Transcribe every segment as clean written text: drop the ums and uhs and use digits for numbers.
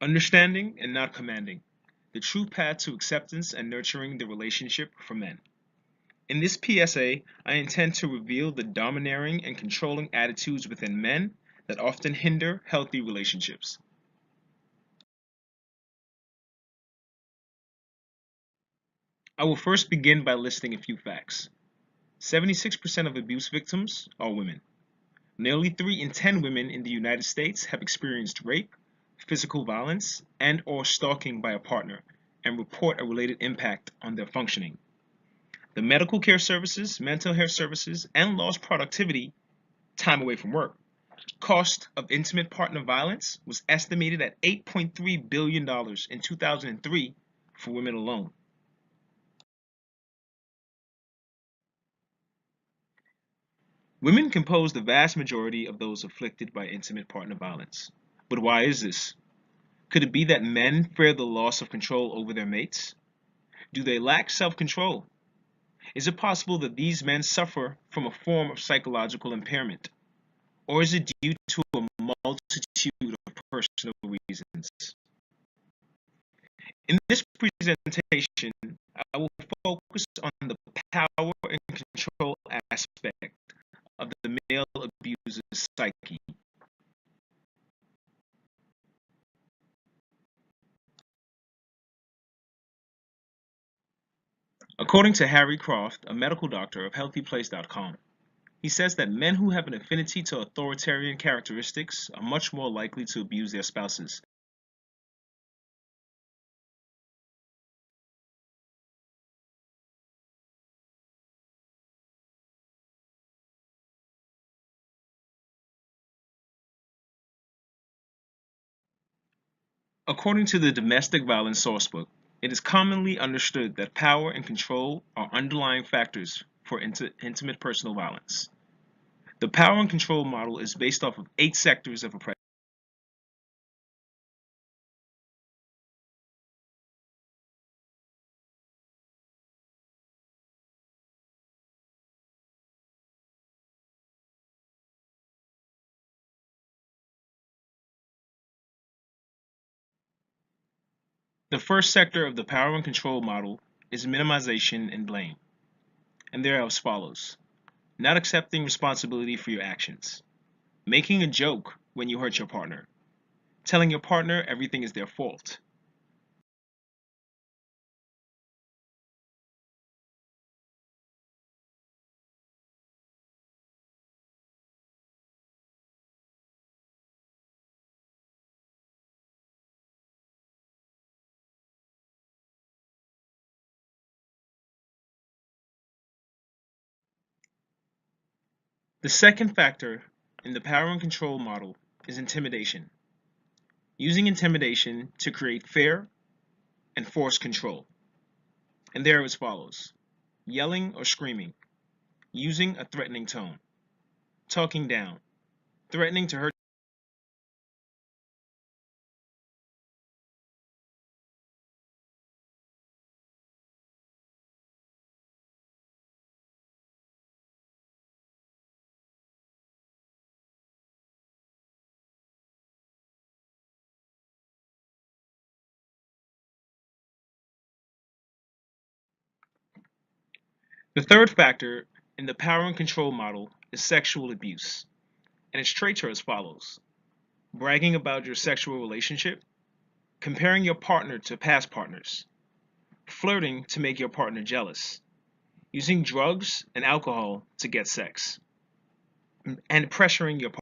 Understanding and not commanding. The true path to acceptance and nurturing the relationship for men. In this PSA, I intend to reveal the domineering and controlling attitudes within men that often hinder healthy relationships. I will first begin by listing a few facts. 76% of abuse victims are women. Nearly 3 in 10 women in the United States have experienced rape, physical violence, and/or stalking by a partner and report a related impact on their functioning. The medical care services, mental health services, and lost productivity, time away from work, cost of intimate partner violence was estimated at $8.3 billion in 2003 for women alone. Women compose the vast majority of those afflicted by intimate partner violence. But why is this? Could it be that men fear the loss of control over their mates? Do they lack self-control? Is it possible that these men suffer from a form of psychological impairment? Or is it due to a multitude of personal reasons? In this presentation, I will focus on the power and control aspect of the male abuser's psyche. According to Harry Croft, a medical doctor of HealthyPlace.com, he says that men who have an affinity to authoritarian characteristics are much more likely to abuse their spouses. According to the Domestic Violence Sourcebook, it is commonly understood that power and control are underlying factors for intimate personal violence. The power and control model is based off of 8 sectors of oppression. The first sector of the power and control model is minimization and blame, and they are as follows: not accepting responsibility for your actions, making a joke when you hurt your partner, telling your partner everything is their fault. The second factor in the power and control model is intimidation, using intimidation to create fear and force control. And they are as follows: yelling or screaming, using a threatening tone, talking down, threatening to hurt. The third factor in the power and control model is sexual abuse, and its traits are as follows: bragging about your sexual relationship, comparing your partner to past partners, flirting to make your partner jealous, using drugs and alcohol to get sex, and pressuring your partner.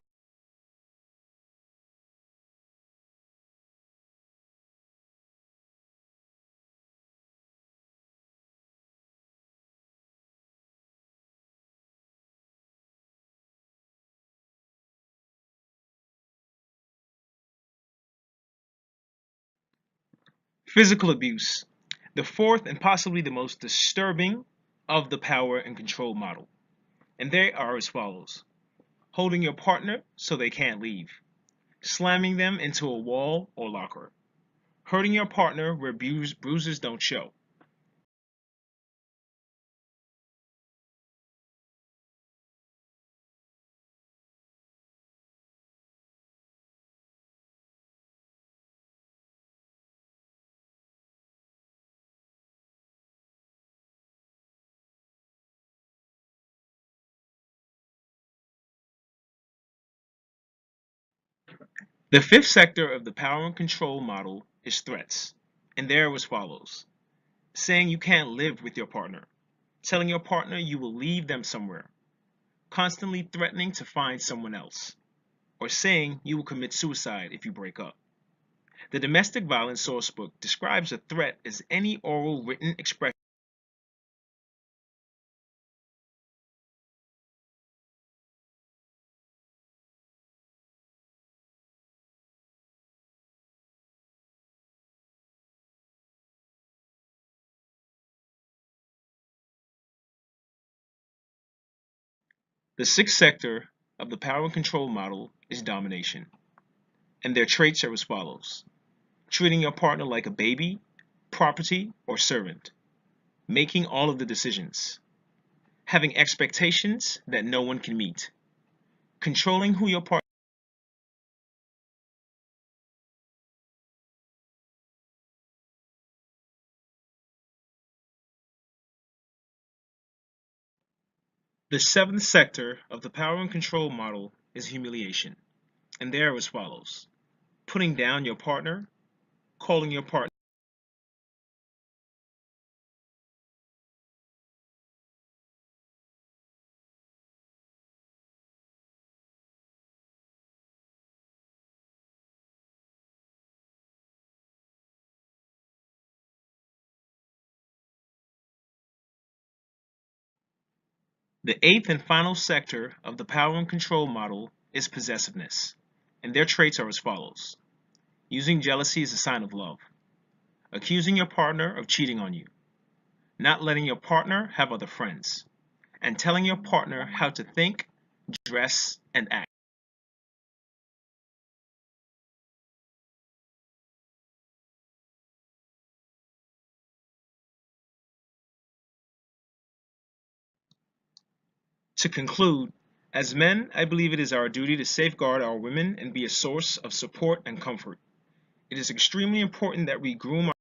Physical abuse, the fourth and possibly the most disturbing of the power and control model. And they are as follows: holding your partner so they can't leave, slamming them into a wall or locker, hurting your partner where bruises don't show. The fifth sector of the power and control model is threats, and they are as follows: saying you can't live with your partner, telling your partner you will leave them somewhere, constantly threatening to find someone else, or saying you will commit suicide if you break up. The domestic violence sourcebook describes a threat as any oral written expression. The sixth sector of the power and control model is domination, and their traits are as follows: treating your partner like a baby, property, or servant, making all of the decisions, having expectations that no one can meet, controlling who your partner. The seventh sector of the power and control model is humiliation, and they are as follows: putting down your partner, calling your partner. The eighth and final sector of the power and control model is possessiveness, and their traits are as follows: using jealousy as a sign of love, accusing your partner of cheating on you, not letting your partner have other friends, and telling your partner how to think, dress, and act. To conclude, as men, I believe it is our duty to safeguard our women and be a source of support and comfort. It is extremely important that we groom